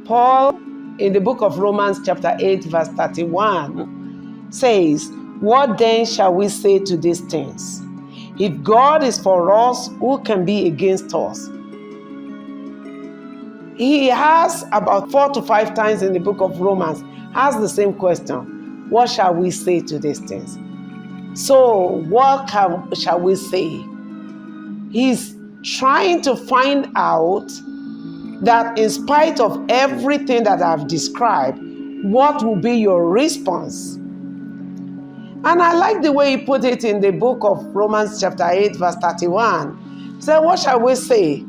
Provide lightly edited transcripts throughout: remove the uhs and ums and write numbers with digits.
Paul, in the book of Romans chapter 8, verse 31, says, "What then shall we say to these things? If God is for us, who can be against us?" He has about 4 to 5 times in the book of Romans, has the same question. What shall we say to these things? So what shall we say? He's trying to find out that in spite of everything that I've described, what will be your response? And I like the way he put it in the book of Romans chapter 8, verse 31. He said, what shall we say?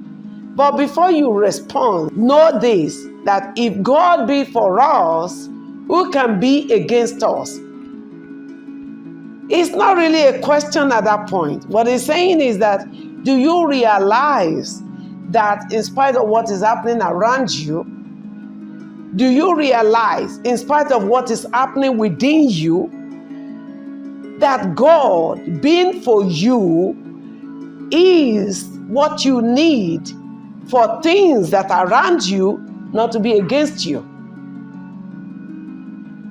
But before you respond, know this, that if God be for us, who can be against us? It's not really a question at that point. What he's saying is that, do you realize that in spite of what is happening around you, do you realize, in spite of what is happening within you, that God being for you is what you need for things that are around you not to be against you?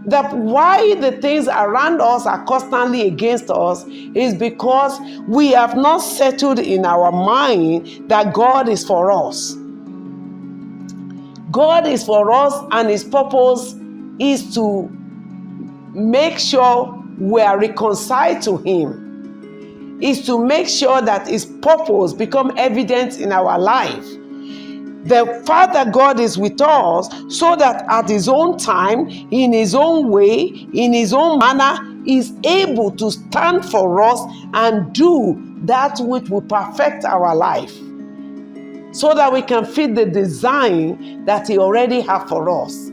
That why the things around us are constantly against us is because we have not settled in our mind that God is for us. God is for us, and his purpose is to make sure we are reconciled to him. Is to make sure that his purpose become evident in our life. The Father God is with us so that at his own time, in his own way, in his own manner, is able to stand for us and do that which will perfect our life, so that we can fit the design that he already has for us.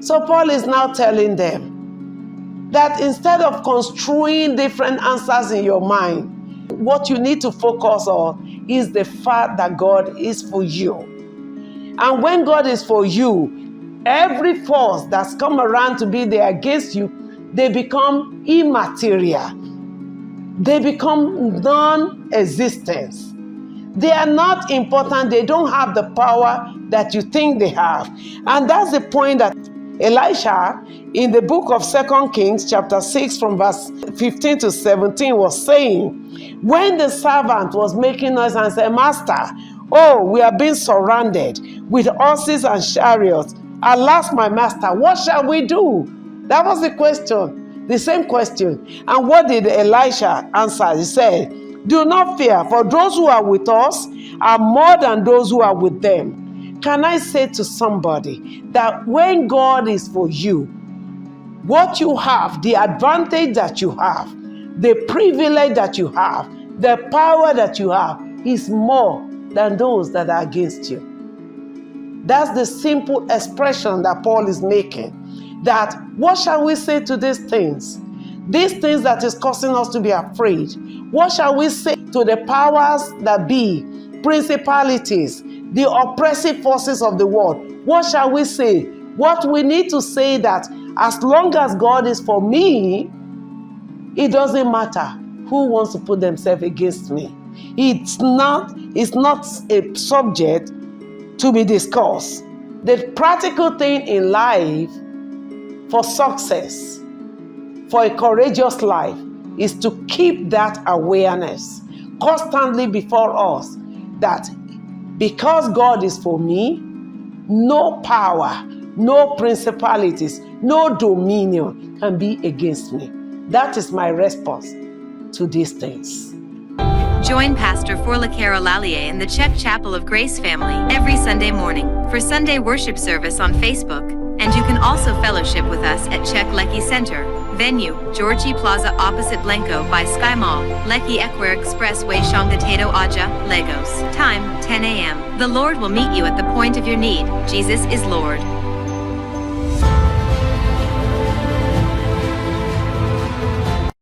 So Paul is now telling them that instead of construing different answers in your mind, what you need to focus on is the fact that God is for you. And when God is for you, every force that's come around to be there against you, they become immaterial. They become non-existent. They are not important. They don't have the power that you think they have. And that's the point that Elisha, in the book of 2 Kings chapter 6 from verse 15 to 17 was saying, when the servant was making noise and said, "Master, oh, we are being surrounded with horses and chariots. Alas, my master, what shall we do?" That was the question, the same question. And what did Elisha answer? He said, "Do not fear, for those who are with us are more than those who are with them." Can I say to somebody that when God is for you, what you have, the advantage that you have, the privilege that you have, the power that you have is more than those that are against you. That's the simple expression that Paul is making. That what shall we say to these things? These things that is causing us to be afraid. What shall we say to the powers that be, principalities, the oppressive forces of the world? What shall we say? What we need to say that as long as God is for me, it doesn't matter who wants to put themselves against me. It's not a subject to be discussed. The practical thing in life for success, for a courageous life, is to keep that awareness constantly before us that because God is for me, no power, no principalities, no dominion can be against me. That is my response to these things. Join Pastor Folake Olaleye in the CHEC Chapel of Grace family every Sunday morning for Sunday worship service on Facebook, and you can also fellowship with us at CHEC Lekki Center. Venue, Jorchy Plaza opposite Blenco by Sky Mall, Lekki-Epe Expressway, Sangotedo, Ajah, Lagos. Time, 10 a.m. The Lord will meet you at the point of your need. Jesus is Lord.